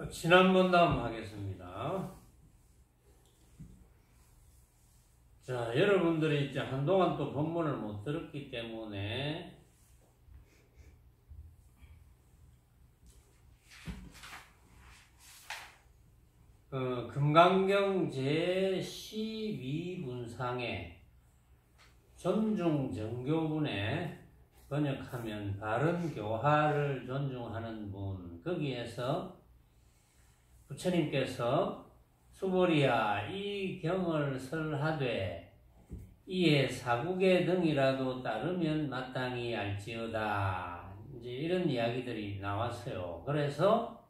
지난번 다음 하겠습니다. 자, 여러분들이 이제 한동안 또 본문을 못 들었기 때문에 금강경 제12분상에 존중정교분에 번역하면 바른 교화를 존중하는 분, 거기에서 부처님께서 수보리야 이 경을 설하되 이에 사국의 등이라도 따르면 마땅히 알지어다. 이제 이런 이야기들이 나왔어요. 그래서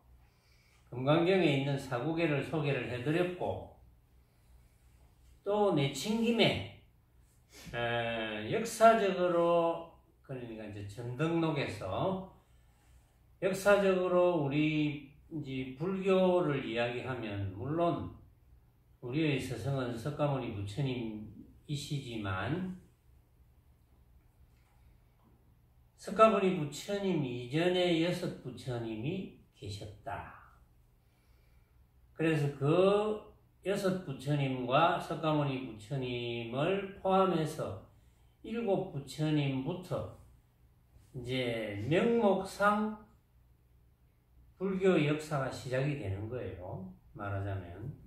금강경에 있는 사국에를 소개를 해드렸고, 또 내친김에 역사적으로, 그러니까 이제 전등록에서 역사적으로 우리 이제 불교를 이야기하면, 물론 우리의 스승은 석가모니 부처님이시지만 석가모니 부처님 이전에 6 부처님이 계셨다. 그래서 그 6 부처님과 석가모니 부처님을 포함해서 7 부처님부터 이제 명목상 불교 역사가 시작이 되는 거예요. 말하자면.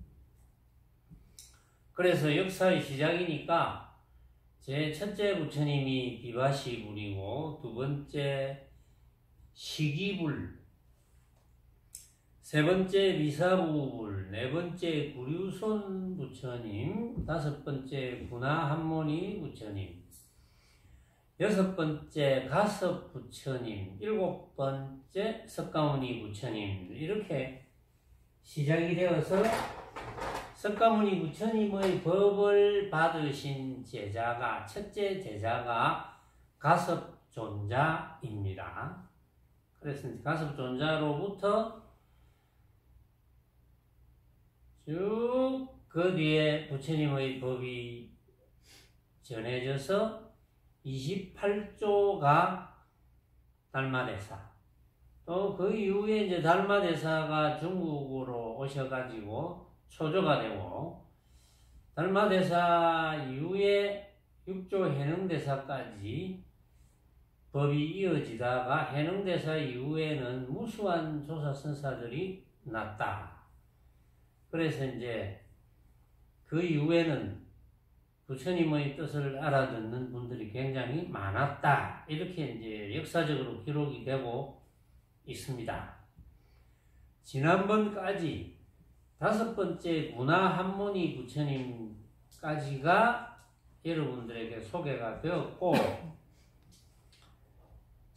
그래서 역사의 시작이니까 제 첫째 부처님이 비바시불이고, 두 번째 시기불, 세 번째 미사부불, 네 번째 구류손 부처님, 다섯 번째 구나한모니 부처님, 여섯 번째 가섭 부처님, 일곱 번째 석가모니 부처님, 이렇게 시작이 되어서 석가모니 부처님의 법을 받으신 제자가, 첫째 제자가 가섭존자입니다. 그래서 가섭존자로부터 쭉 그 뒤에 부처님의 법이 전해져서 28조가 달마대사, 또 그 이후에 이제 달마대사가 중국으로 오셔가지고 초조가 되고, 달마대사 이후에 6조 해능대사까지 법이 이어지다가 해능대사 이후에는 무수한 조사선사들이 났다. 그래서 이제 그 이후에는 부처님의 뜻을 알아듣는 분들이 굉장히 많았다. 이렇게 이제 역사적으로 기록이 되고 있습니다. 지난번까지 5번째 구나한모니 부처님까지가 여러분들에게 소개가 되었고,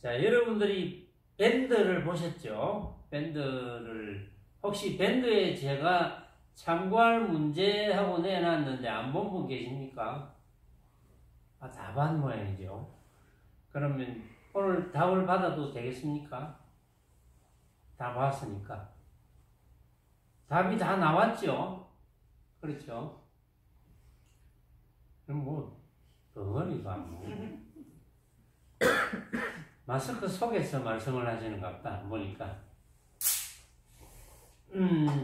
자, 여러분들이 밴드를 보셨죠? 밴드를, 혹시 밴드에 제가 참고할 문제하고 내놨는데 안 본 분 계십니까? 아, 다 반 모양이죠. 그러면 오늘 답을 받아도 되겠습니까? 다 봤으니까. 답이 다 나왔죠? 그렇죠? 그럼 뭐, 덩어리가 뭐. 마스크 속에서 말씀을 하시는 것 같다, 보니까.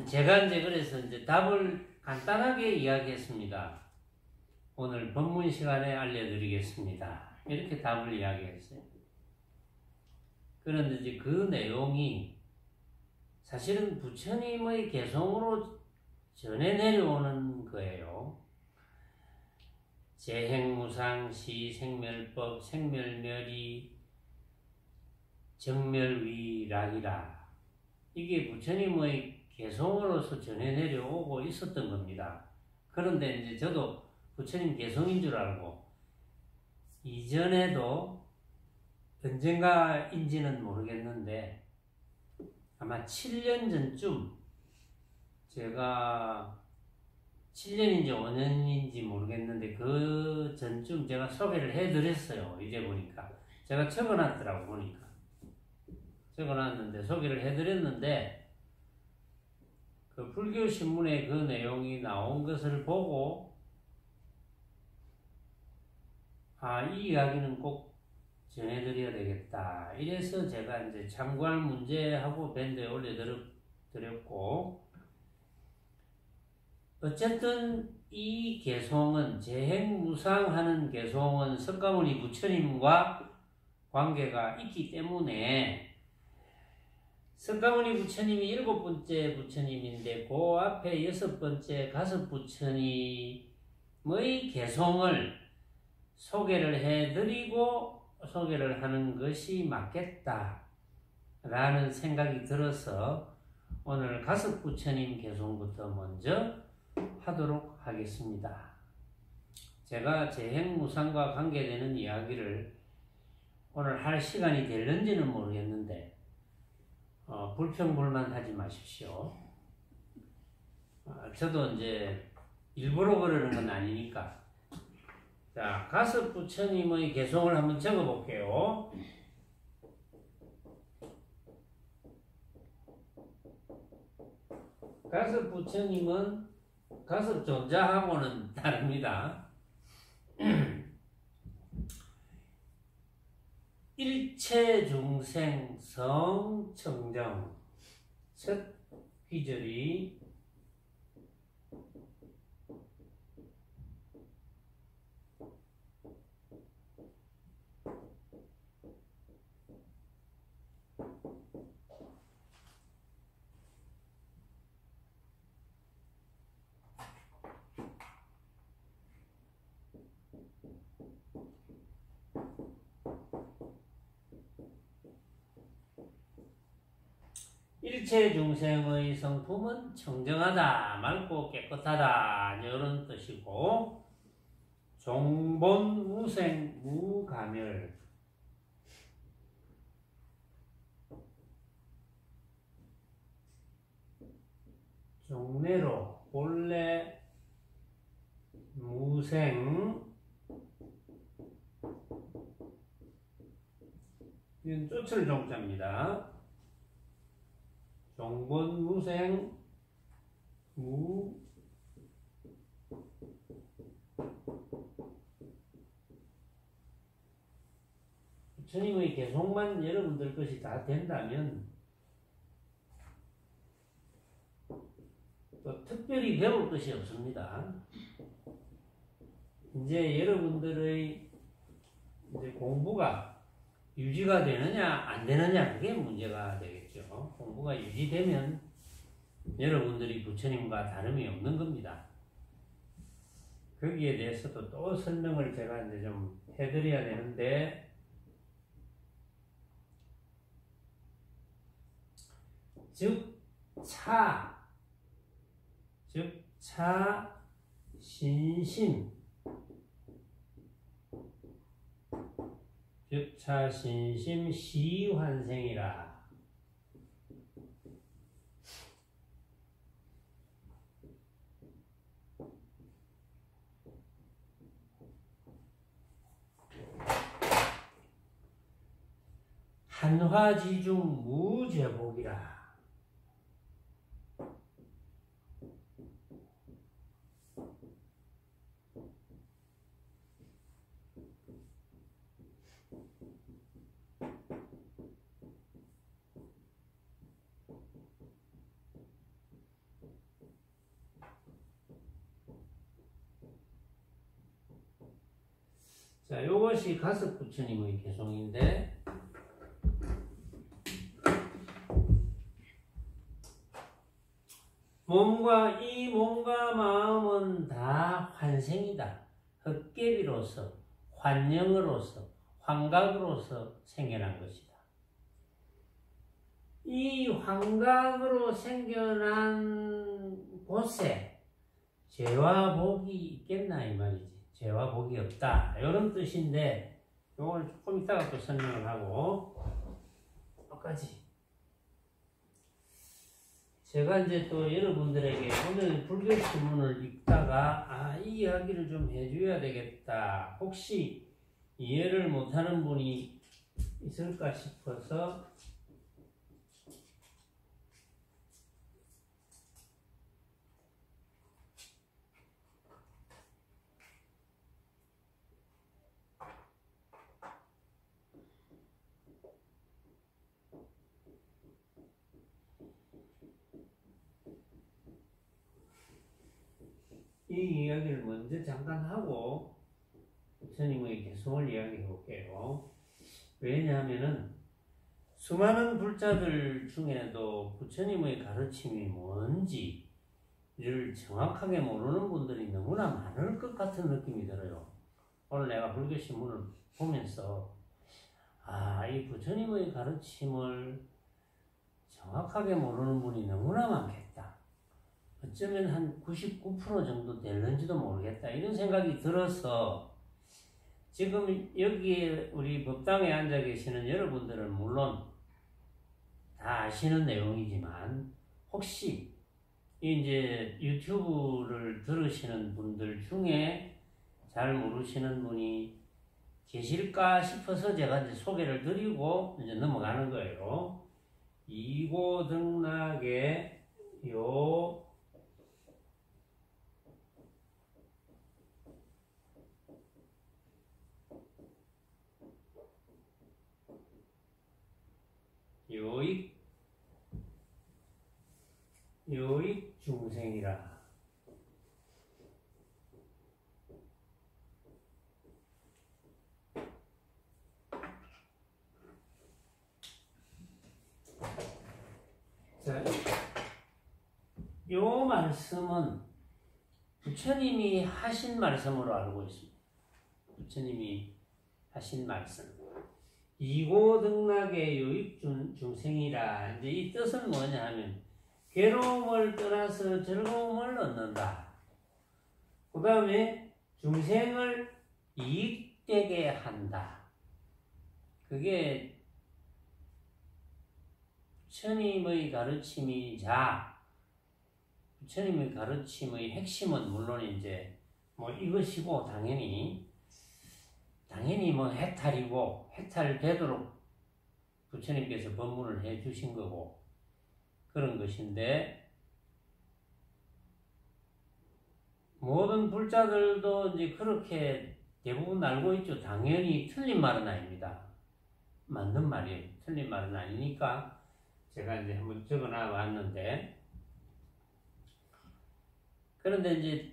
제가 이제 그래서 이제 답을 간단하게 이야기했습니다. 오늘 법문 시간에 알려드리겠습니다. 이렇게 답을 이야기했어요. 그런데 이제 그 내용이 사실은 부처님의 개성으로 전해 내려오는 거예요. 재행무상시, 생멸법, 생멸멸이, 정멸위락이라. 이게 부처님의 개성으로서 전해 내려오고 있었던 겁니다. 그런데 이제 저도 부처님 개성인 줄 알고, 이전에도 언젠가인지는 모르겠는데 아마 7년 전쯤, 제가 7년인지 5년인지 모르겠는데 그 전쯤 제가 소개를 해드렸어요. 이제 보니까 제가 적어놨더라고. 보니까 적어놨는데 소개를 해드렸는데, 그 불교신문에 그 내용이 나온 것을 보고, 아, 이 이야기는 꼭 전해드려야 되겠다. 이래서 제가 이제 참고할 문제하고 밴드에 올려드렸던 드렸고, 어쨌든 이 개송은 재행무상하는 개송은 석가모니 부처님과 관계가 있기 때문에 석가모니 부처님이 7번째 부처님인데 그 앞에 6번째 가섭 부처님의 개송을 소개를 해드리고 소개를 하는 것이 맞겠다라는 생각이 들어서 오늘 가섭 부처님 개송부터 먼저 하도록 하겠습니다. 제가 재행무상과 관계되는 이야기를 오늘 할 시간이 될는지는 모르겠는데 불평불만하지 마십시오. 저도 이제 일부러 그러는 건 아니니까. 자, 가섭 부처님의 개송을 한번 적어볼게요. 가섭 부처님은 가섭 존자하고는 다릅니다. 일체 중생 성청정 첫 귀절이 일체 중생의 성품은 청정하다, 맑고 깨끗하다 이런 뜻이고, 종본 무생 무가멸, 종래로 본래 무생, 이건 쫓을 종자입니다. 종본 무생 무 부처님의 개송만 여러분들 것이 다 된다면 또 특별히 배울 것이 없습니다. 이제 여러분들의 이제 공부가 유지가 되느냐 안 되느냐 그게 문제가 되겠죠. 공부가 유지되면 여러분들이 부처님과 다름이 없는 겁니다. 거기에 대해서도 또 설명을 제가 이제 좀 해드려야 되는데, 즉 차 신심, 즉 차신심 시환생이라. 한화지중 무죄복이라. 자, 요것이 가섭 부처님의 개송인데, 이 몸과 마음은 다 환생이다. 헛개비로서, 환영으로서, 환각으로서 생겨난 것이다. 이 환각으로 생겨난 곳에 죄와 복이 있겠나 이 말이지. 죄와 복이 없다. 이런 뜻인데, 이걸 조금 이따가 또 설명을 하고, 똑같이. 제가 이제 또 여러분들에게 오늘 불교 신문을 읽다가, 이 이야기를 좀 해줘야 되겠다. 혹시 이해를 못하는 분이 있을까 싶어서, 이 이야기를 먼저 잠깐 하고 부처님의 개성을 이야기해 볼게요. 왜냐하면은 수많은 불자들 중에도 부처님의 가르침이 뭔지를 정확하게 모르는 분들이 너무나 많을 것 같은 느낌이 들어요. 오늘 내가 불교신문을 보면서 이 부처님의 가르침을 정확하게 모르는 분이 너무나 많겠다. 어쩌면 한 99% 정도 될는지도 모르겠다. 이런 생각이 들어서 지금 여기에 우리 법당에 앉아 계시는 여러분들은 물론 다 아시는 내용이지만 혹시 이제 유튜브를 들으시는 분들 중에 잘 모르시는 분이 계실까 싶어서 제가 이제 소개를 드리고 이제 넘어가는 거예요. 이고등락의 요익 중생이라. 자, 요 말씀은 부처님이 하신 말씀으로 알고 있습니다. 부처님이 하신 말씀. 이고등락의 요익 중생이라. 이제 이 뜻은 뭐냐 하면 괴로움을 떠나서 즐거움을 얻는다. 그 다음에 중생을 이익되게 한다. 그게 부처님의 가르침이자 부처님의 가르침의 핵심은 물론 이제 뭐 이것이고 당연히 뭐 해탈이고 해탈되도록 부처님께서 법문을 해 주신 거고 그런 것인데 모든 불자들도 이제 그렇게 대부분 알고 있죠. 당연히 틀린 말은 아닙니다. 맞는 말이에요. 틀린 말은 아니니까 제가 이제 한번 적어놔 왔는데 그런데 이제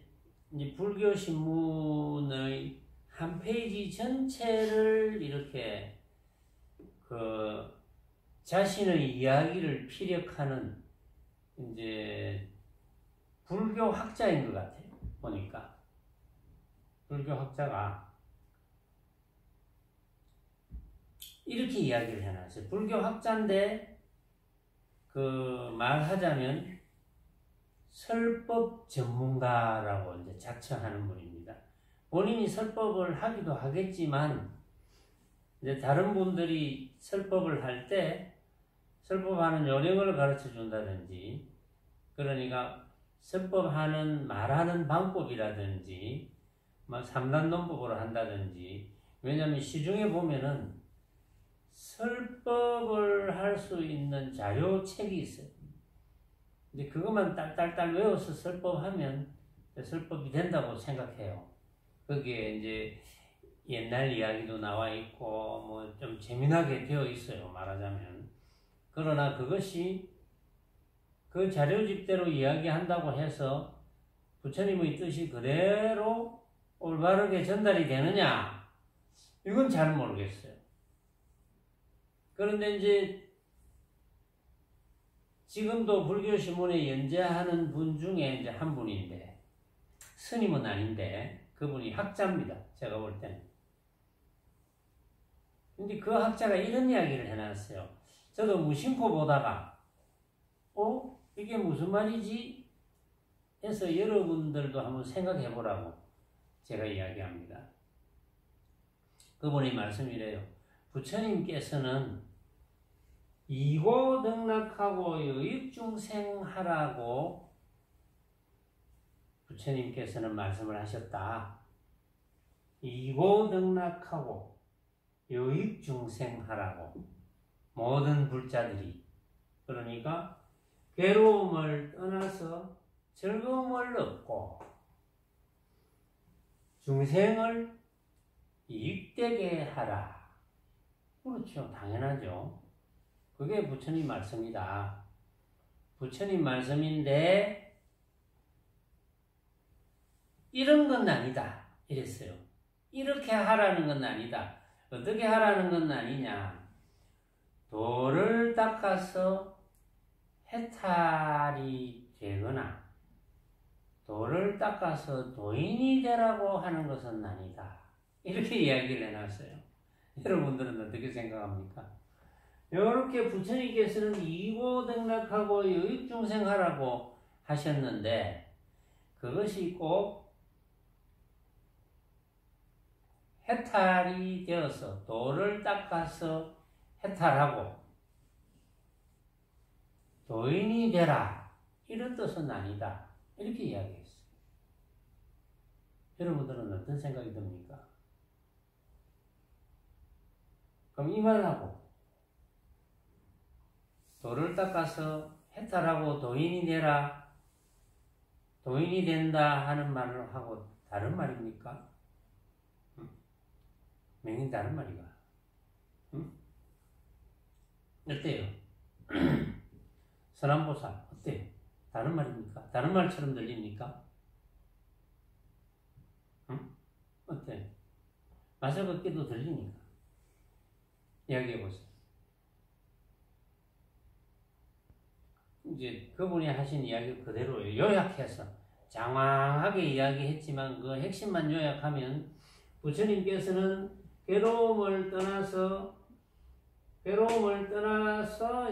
불교 신문의 한 페이지 전체를 이렇게 자신의 이야기를 피력하는 이제 불교 학자인 것 같아요. 보니까 불교 학자가 이렇게 이야기를 해놨어요. 불교 학자인데 말하자면 설법 전문가라고 이제 자처하는 분입니다. 본인이 설법을 하기도 하겠지만 이제 다른 분들이 설법을 할 때 설법하는 요령을 가르쳐 준다든지 그러니까 설법하는 말하는 방법이라든지 막 삼단론법으로 한다든지 왜냐하면 시중에 보면은 설법을 할 수 있는 자료책이 있어요. 근데 그것만 딸딸딸 외워서 설법하면 설법이 된다고 생각해요. 거기에 이제 옛날 이야기도 나와 있고 뭐 좀 재미나게 되어 있어요. 말하자면. 그러나 그것이 그 자료집대로 이야기한다고 해서 부처님의 뜻이 그대로 올바르게 전달이 되느냐? 이건 잘 모르겠어요. 그런데 이제 지금도 불교신문에 연재하는 분 중에 이제 한 분인데 스님은 아닌데 그분이 학자입니다. 제가 볼 때는. 근데 그 학자가 이런 이야기를 해놨어요. 저도 무심코 보다가 이게 무슨 말이지? 해서 여러분들도 한번 생각해 보라고 제가 이야기합니다. 그분의 말씀이래요. 부처님께서는 이고등락하고 유익중생하라고 부처님께서는 말씀을 하셨다. 이고등락하고 유익중생하라고 모든 불자들이 그러니까 괴로움을 떠나서 즐거움을 얻고 중생을 이익되게 하라. 그렇죠. 당연하죠. 그게 부처님 말씀이다. 부처님 말씀인데 이런 건 아니다 이랬어요. 이렇게 하라는 건 아니다. 어떻게 하라는 건 아니냐. 돌을 닦아서 해탈이 되거나 돌을 닦아서 도인이 되라고 하는 것은 아니다. 이렇게 이야기를 해놨어요. 여러분들은 어떻게 생각합니까? 이렇게 부처님께서는 이고등락하고 유익중생하라고 하셨는데 그것이 꼭 해탈이 되어서 돌을 닦아서 해탈하고 도인이 되라 이런 뜻은 아니다. 이렇게 이야기했어요. 여러분들은 어떤 생각이 듭니까? 그럼 이 말하고 돌을 닦아서 해탈하고 도인이 되라, 도인이 된다 하는 말을 하고 다른 말입니까? 맹인 다른 말이가. 어때요? 선암보살 어때요? 다른 말입니까? 다른 말처럼 들립니까? 어때요? 마저 걷기도 들리니까. 이야기해보세요. 이제 그분이 하신 이야기 그대로 요약해서 장황하게 이야기했지만 그 핵심만 요약하면 부처님께서는 괴로움을 떠나서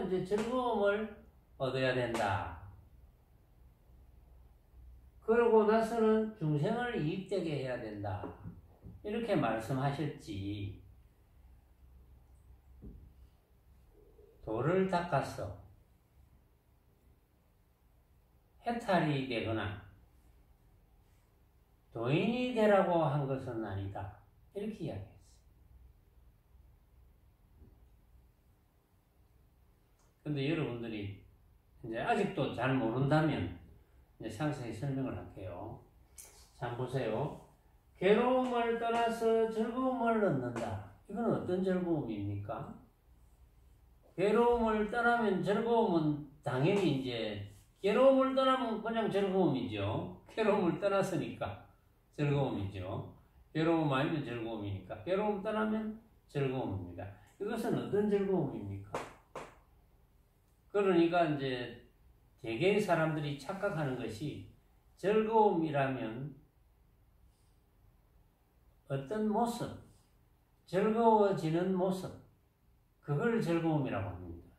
이제 즐거움을 얻어야 된다. 그러고 나서는 중생을 이익되게 해야 된다. 이렇게 말씀하셨지. 돌을 닦아서 해탈이 되거나 도인이 되라고 한 것은 아니다. 이렇게 이야기했어요. 근데 여러분들이 이제 아직도 잘 모른다면 이제 상세히 설명을 할게요. 자, 보세요. 괴로움을 떠나서 즐거움을 얻는다. 이건 어떤 즐거움입니까? 괴로움을 떠나면 즐거움은 당연히 이제 괴로움을 떠나면 그냥 즐거움이죠. 괴로움을 떠났으니까 즐거움이죠. 괴로움 아니면 즐거움이니까. 괴로움 떠나면 즐거움입니다. 이것은 어떤 즐거움입니까? 그러니까 이제 대개의 사람들이 착각하는 것이 즐거움이라면 어떤 모습, 즐거워지는 모습, 그걸 즐거움이라고 합니다.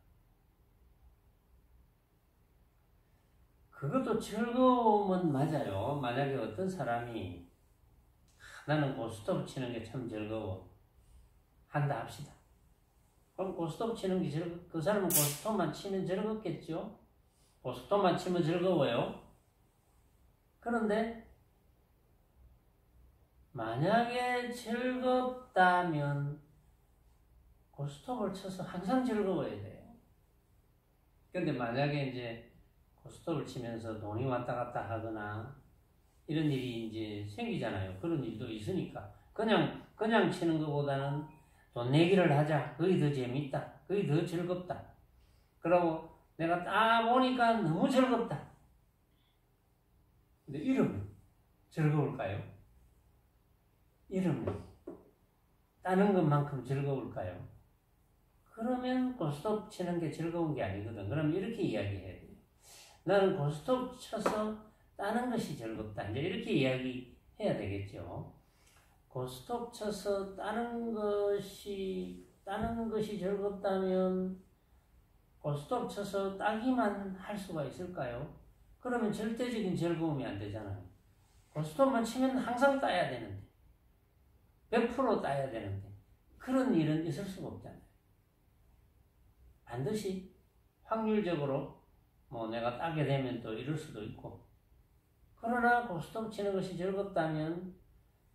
그것도 즐거움은 맞아요. 만약에 어떤 사람이 나는 고스톱 치는 게 참 즐거워 한다 합시다. 그럼 고스톱 치는 게 그 사람은 고스톱만 치면 즐겁겠죠? 고스톱만 치면 즐거워요. 그런데 만약에 즐겁다면 고스톱을 쳐서 항상 즐거워야 돼요. 그런데 만약에 이제 고스톱을 치면서 돈이 왔다 갔다 하거나 이런 일이 이제 생기잖아요. 그런 일도 있으니까 그냥 치는 것보다는 돈 내기를 하자. 그게 더 재밌다. 그게 더 즐겁다. 그러고 내가 딱 보니까 너무 즐겁다. 근데 이러면 즐거울까요? 이러면 따는 것만큼 즐거울까요? 그러면 고스톱 치는 게 즐거운 게 아니거든. 그럼 이렇게 이야기해야 돼요. 나는 고스톱 쳐서 따는 것이 즐겁다. 이제 이렇게 이야기해야 되겠죠. 고스톱 쳐서 따는 것이 즐겁다면 고스톱 쳐서 따기만 할 수가 있을까요? 그러면 절대적인 즐거움이 안 되잖아요. 고스톱만 치면 항상 따야 되는데 100% 따야 되는데 그런 일은 있을 수가 없잖아요. 반드시 확률적으로 내가 따게 되면 또 이럴 수도 있고, 그러나 고스톱 치는 것이 즐겁다면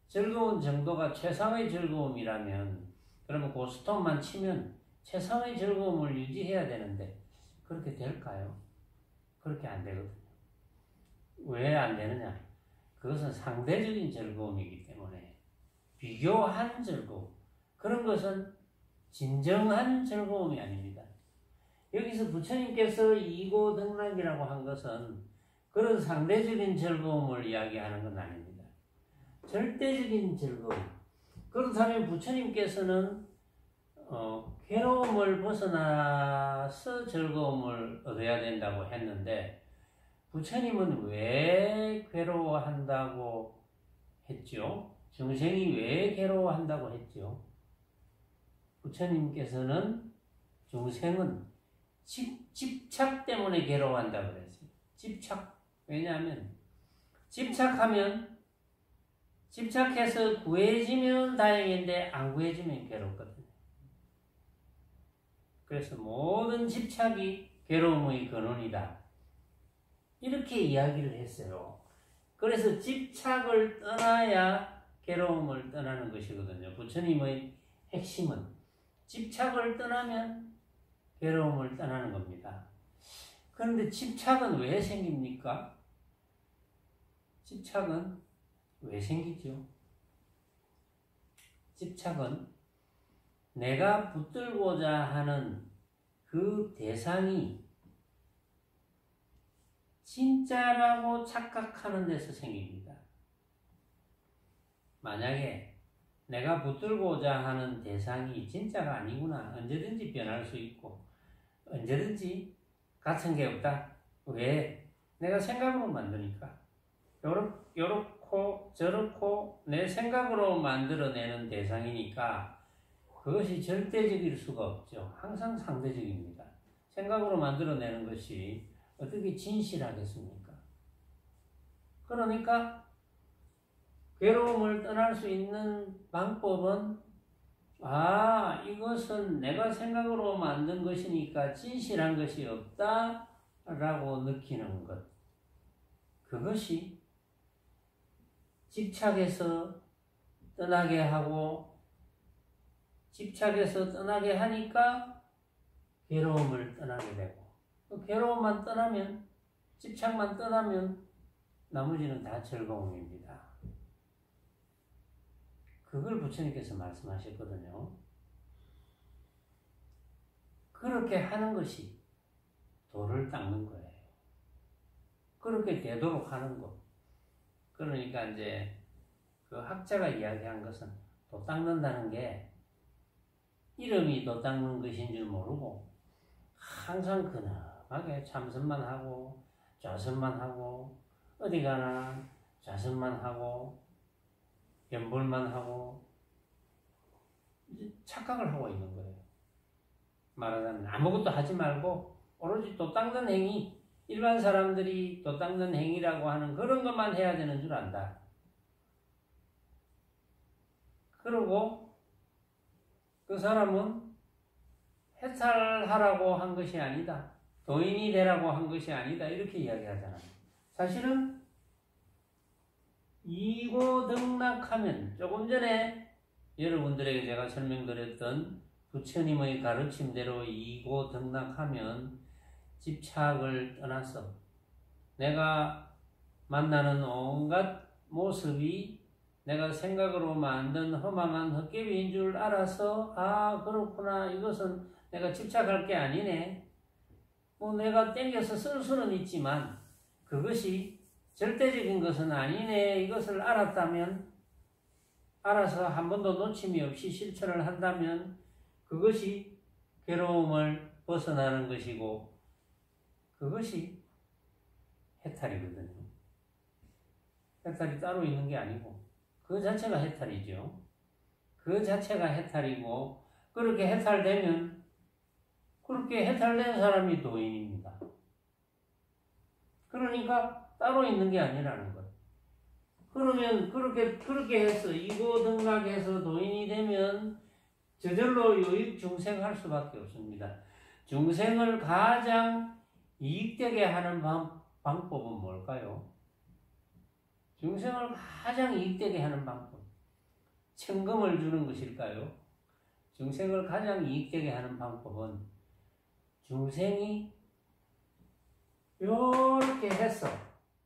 즐거운 정도가 최상의 즐거움이라면 그러면 고스톱만 치면 최상의 즐거움을 유지해야 되는데 그렇게 될까요? 그렇게 안 되거든요. 왜 안 되느냐? 그것은 상대적인 즐거움이기 때문에 비교한 즐거움, 그런 것은 진정한 즐거움이 아닙니다. 여기서 부처님께서 이고등락이라고 한 것은 그런 상대적인 즐거움을 이야기하는 건 아닙니다. 절대적인 즐거움. 그렇다면 부처님께서는 괴로움을 벗어나서 즐거움을 얻어야 된다고 했는데 부처님은 왜 괴로워한다고 했죠? 중생이 왜 괴로워한다고 했죠? 부처님께서는 중생은 집착 때문에 괴로워한다고 그랬어요. 집착. 왜냐하면 집착해서 구해지면 다행인데 안 구해지면 괴롭거든요. 그래서 모든 집착이 괴로움의 근원이다. 이렇게 이야기를 했어요. 그래서 집착을 떠나야 괴로움을 떠나는 것이거든요. 부처님의 핵심은 집착을 떠나면 괴로움을 떠나는 겁니다. 그런데 집착은 왜 생깁니까? 집착은 왜 생기죠? 집착은 내가 붙들고자 하는 그 대상이 진짜라고 착각하는 데서 생깁니다. 만약에 내가 붙들고자 하는 대상이 진짜가 아니구나. 언제든지 변할 수 있고 언제든지 같은 게 없다. 왜? 내가 생각으로 만드니까. 요렇고 저렇고 내 생각으로 만들어내는 대상이니까 그것이 절대적일 수가 없죠. 항상 상대적입니다. 생각으로 만들어내는 것이 어떻게 진실하겠습니까? 그러니까 괴로움을 떠날 수 있는 방법은 이것은 내가 생각으로 만든 것이니까 진실한 것이 없다라고 느끼는 것. 그것이 집착해서 떠나게 하고 집착해서 떠나게 하니까 괴로움을 떠나게 되고 괴로움만 떠나면 집착만 떠나면 나머지는 다 즐거움입니다. 그걸 부처님께서 말씀하셨거든요. 그렇게 하는 것이 도를 닦는 거예요. 그렇게 되도록 하는 것. 그러니까 이제 그 학자가 이야기한 것은 도 닦는다는 게 이름이 도 닦는 것인 줄 모르고 항상 근엄하게 참선만 하고 좌선만 하고 어디 가나 좌선만 하고 연불만 하고 착각을 하고 있는 거예요. 말하자면 아무것도 하지 말고 오로지 도 닦는 행위, 일반 사람들이 도 닦는 행위라고 하는 그런 것만 해야 되는 줄 안다. 그리고 그 사람은 해탈하라고 한 것이 아니다. 도인이 되라고 한 것이 아니다. 이렇게 이야기하잖아요. 사실은 이고등락하면 조금 전에 여러분들에게 제가 설명드렸던 부처님의 가르침대로 이고등락하면 집착을 떠나서 내가 만나는 온갖 모습이 내가 생각으로 만든 허망한 헛개비인 줄 알아서 그렇구나. 이것은 내가 집착할 게 아니네. 내가 땡겨서 쓸 수는 있지만 그것이 절대적인 것은 아니네. 이것을 알았다면 알아서 한 번도 놓침이 없이 실천을 한다면 그것이 괴로움을 벗어나는 것이고 그것이 해탈이거든요. 해탈이 따로 있는 게 아니고 그 자체가 해탈이죠. 그 자체가 해탈이고 그렇게 해탈되면 그렇게 해탈된 사람이 도인입니다. 그러니까 따로 있는 게 아니라는 것. 그러면 그렇게 해서 이고등락해서 도인이 되면 저절로 유익 중생할 수밖에 없습니다. 중생을 가장 이익되게 하는 방법은 뭘까요? 중생을 가장 이익되게 하는 방법. 천금을 주는 것일까요? 중생을 가장 이익되게 하는 방법은 중생이 이렇게 해서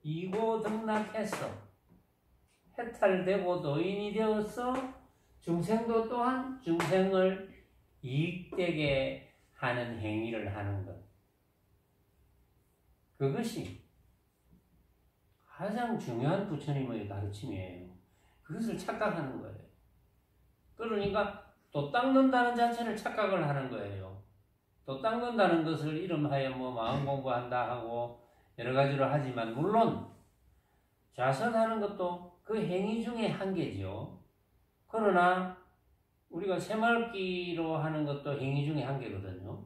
이고등락해서 해탈되고 도인이 되어서 중생도 또한 중생을 이익되게 하는 행위를 하는 것. 그것이 가장 중요한 부처님의 가르침이에요. 그것을 착각하는 거예요. 그러니까 도 닦는다는 자체를 착각을 하는 거예요. 도 닦는다는 것을 이름하여 뭐 마음 공부한다 하고 여러 가지로 하지만 물론 좌선하는 것도 그 행위 중에 한계죠. 그러나 우리가 새말기로 하는 것도 행위 중에 한계거든요.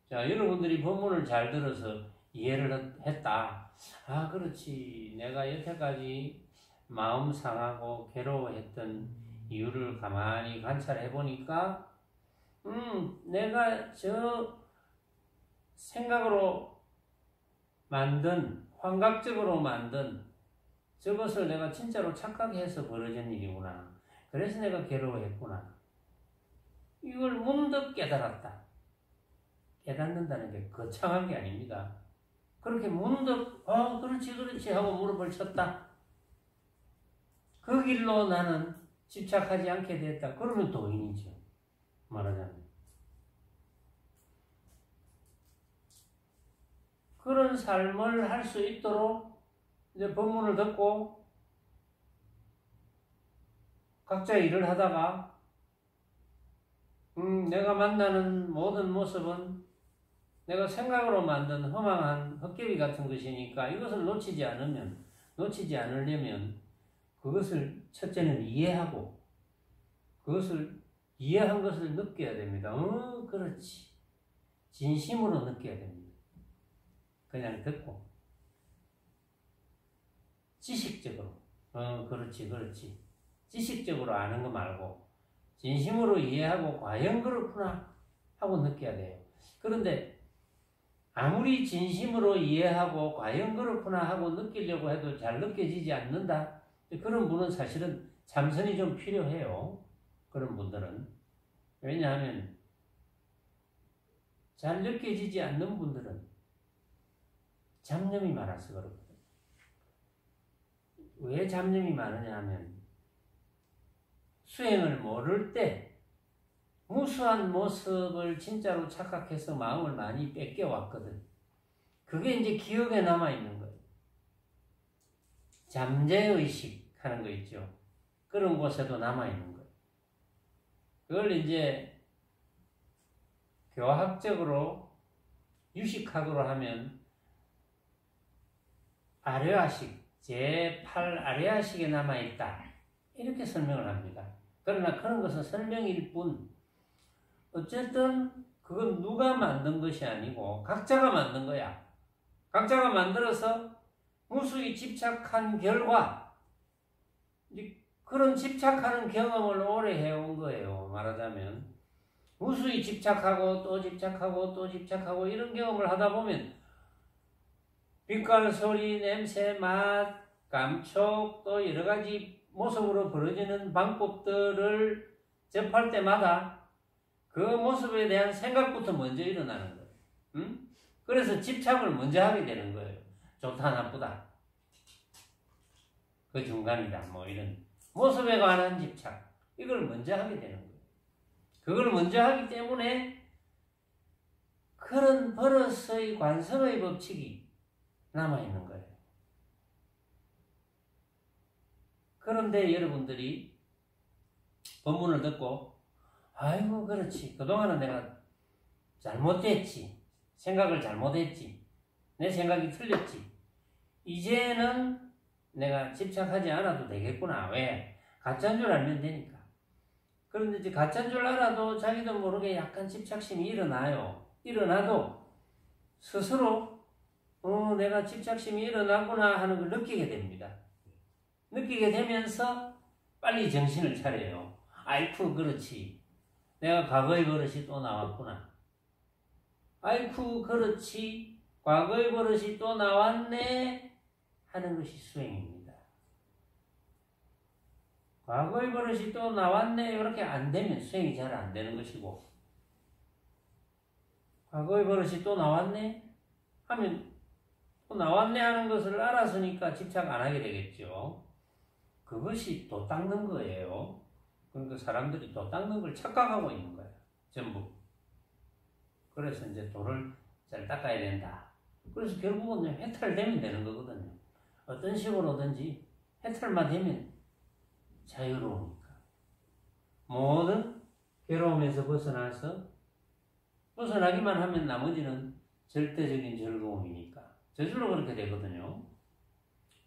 자, 여러분들이 본문을 잘 들어서 이해를 했다. 아, 그렇지. 내가 여태까지 마음 상하고 괴로워했던 이유를 가만히 관찰해 보니까, 내가 저 생각으로 만든, 환각적으로 만든 저것을 내가 진짜로 착각해서 벌어진 일이구나. 그래서 내가 괴로워했구나. 이걸 문득 깨달았다. 깨닫는다는 게 거창한 게 아닙니다. 그렇게 문득 그렇지 하고 무릎을 쳤다. 그 길로 나는 집착하지 않게 됐다. 그러면 도인이죠. 말하자면. 그런 삶을 할 수 있도록 이제 법문을 듣고 각자 일을 하다가 내가 만나는 모든 모습은 내가 생각으로 만든 허망한 헛개비 같은 것이니까 이것을 놓치지 않으려면 그것을 첫째는 이해하고 그것을 이해한 것을 느껴야 됩니다. 그렇지. 진심으로 느껴야 됩니다. 그냥 듣고 지식적으로 그렇지. 지식적으로 아는 거 말고 진심으로 이해하고 과연 그렇구나 하고 느껴야 돼요. 그런데 아무리 진심으로 이해하고 과연 그렇구나 하고 느끼려고 해도 잘 느껴지지 않는다. 그런 분은 사실은 참선이 좀 필요해요. 그런 분들은. 왜냐하면 잘 느껴지지 않는 분들은 잡념이 많아서 그렇거든요. 왜 잡념이 많으냐 하면 수행을 모를 때 무수한 모습을 진짜로 착각해서 마음을 많이 뺏겨왔거든. 그게 이제 기억에 남아있는 거예요. 잠재의식 하는 거 있죠. 그런 곳에도 남아있는 거예요. 그걸 이제 교학적으로 유식학으로 하면 아뢰아식, 제8 아뢰아식에 남아있다. 이렇게 설명을 합니다. 그러나 그런 것은 설명일 뿐 어쨌든 그건 누가 만든 것이 아니고 각자가 만든 거야. 각자가 만들어서 무수히 집착한 결과 그런 집착하는 경험을 오래 해온 거예요. 말하자면 무수히 집착하고 또 집착하고 또 집착하고 이런 경험을 하다 보면 빛깔, 소리, 냄새, 맛, 감촉 또 여러 가지 모습으로 벌어지는 방법들을 접할 때마다 그 모습에 대한 생각부터 먼저 일어나는 거예요. 그래서 집착을 먼저 하게 되는 거예요. 좋다, 나쁘다. 그 중간이다. 뭐 이런 모습에 관한 집착. 이걸 먼저 하게 되는 거예요. 그걸 먼저 하기 때문에 그런 버릇의 관성의 법칙이 남아있는 거예요. 그런데 여러분들이 본문을 듣고 아이고 그렇지. 그동안은 내가 잘못됐지. 생각을 잘못했지. 내 생각이 틀렸지. 이제는 내가 집착하지 않아도 되겠구나. 왜? 가짜인 줄 알면 되니까. 그런데 이제 가짜인 줄 알아도 자기도 모르게 약간 집착심이 일어나요. 일어나도 스스로 내가 집착심이 일어나구나 하는 걸 느끼게 됩니다. 느끼게 되면서 빨리 정신을 차려요. 아이쿠 그렇지. 내가 과거의 버릇이 또 나왔구나. 아이쿠 그렇지. 과거의 버릇이 또 나왔네 하는 것이 수행입니다. 과거의 버릇이 또 나왔네 이렇게 안 되면 수행이 잘 안 되는 것이고 과거의 버릇이 또 나왔네 하면 또 나왔네 하는 것을 알았으니까 집착 안 하게 되겠죠. 그것이 도 닦는 거예요. 그러니까 사람들이 도 닦는 걸 착각하고 있는 거예요. 전부. 그래서 이제 도를 잘 닦아야 된다. 그래서 결국은 해탈되면 되는 거거든요. 어떤 식으로든지 해탈만 되면 자유로우니까. 모든 괴로움에서 벗어나기만 하면 나머지는 절대적인 즐거움이니까. 저절로 그렇게 되거든요.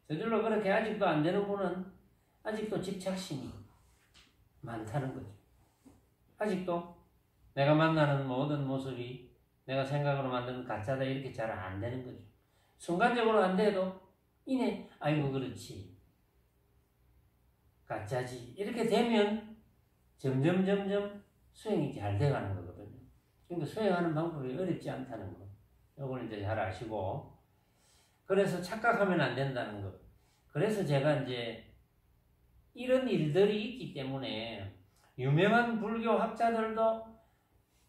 저절로 그렇게 아직도 안 되는 분은 아직도 집착심이 많다는 거죠. 아직도 내가 만나는 모든 모습이 내가 생각으로 만드는 가짜다 이렇게 잘 안 되는 거죠. 순간적으로 안 돼도 이내 아이고 그렇지 가짜지 이렇게 되면 점점 수행이 잘 돼가는 거거든요. 그러니까 수행하는 방법이 어렵지 않다는 거. 이걸 이제 잘 아시고 그래서 착각하면 안 된다는 거. 그래서 제가 이제 이런 일들이 있기 때문에 유명한 불교 학자들도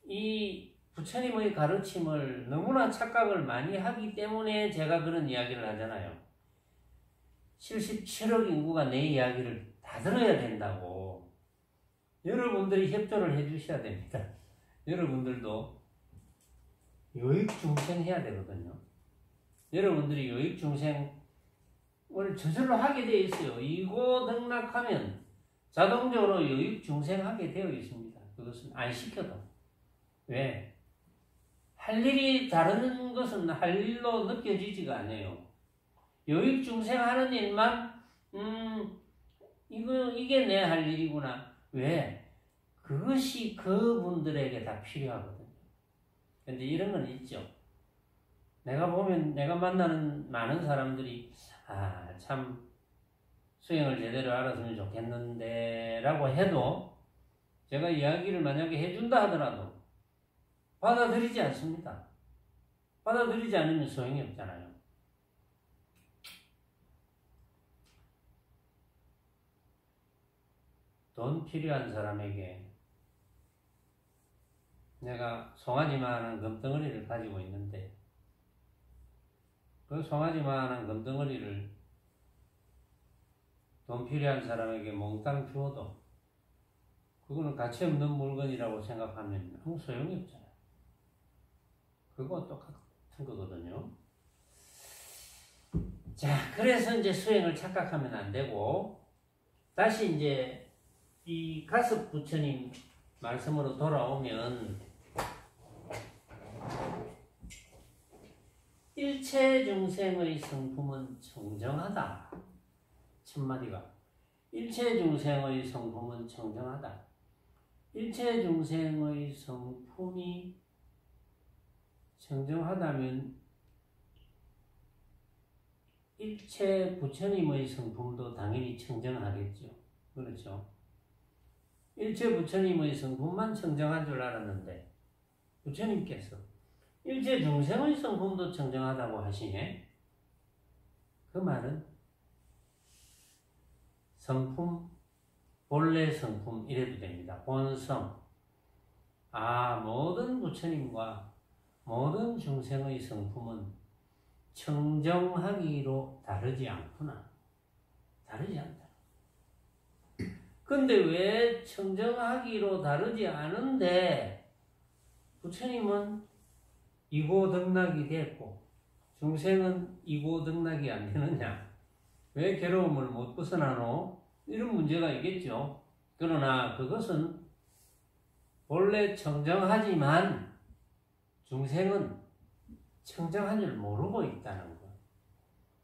이 부처님의 가르침을 너무나 착각을 많이 하기 때문에 제가 그런 이야기를 하잖아요. 77억 인구가 내 이야기를 다 들어야 된다고. 여러분들이 협조를 해주셔야 됩니다. 여러분들도 요익중생 해야 되거든요. 여러분들이 요익중생을 저절로 하게 되어 있어요. 이고등락하면 자동적으로 요익중생 하게 되어 있습니다. 그것은 안 시켜도. 왜? 할 일이 다른 것은 할 일로 느껴지지가 않아요. 요익중생 하는 일만 이게 내 할 일이구나. 왜? 그것이 그분들에게 다 필요하거든요. 근데 이런 건 있죠. 내가 만나는 많은 사람들이 참 수행을 제대로 알았으면 좋겠는데 라고 해도 제가 이야기를 만약에 해준다 하더라도 받아들이지 않습니다. 받아들이지 않으면 소용이 없잖아요. 돈 필요한 사람에게 내가 송아지만한 금덩어리를 가지고 있는데 그 송아지만한 금덩어리를 돈 필요한 사람에게 몽땅 주어도 그거는 가치 없는 물건이라고 생각하면 아무 소용이 없잖아요. 그거 똑같은 거거든요. 자, 그래서 이제 수행을 착각하면 안 되고 다시 이제 이 가섭 부처님 말씀으로 돌아오면 일체 중생의 성품은 청정하다. 첫마디가 일체 중생의 성품은 청정하다. 일체 중생의 성품이 청정하다면 일체 부처님의 성품도 당연히 청정하겠죠. 그렇죠? 일체 부처님의 성품만 청정한 줄 알았는데 부처님께서 일체 중생의 성품도 청정하다고 하시네. 그 말은 성품, 본래 성품 이래도 됩니다. 본성. 모든 부처님과 모든 중생의 성품은 청정하기로 다르지 않구나. 다르지 않다. 근데 왜 청정하기로 다르지 않은데 부처님은 이고등락이 됐고 중생은 이고등락이 안 되느냐? 왜 괴로움을 못 벗어나노? 이런 문제가 있겠죠. 그러나 그것은 본래 청정하지만 중생은 청정한 줄 모르고 있다는 것.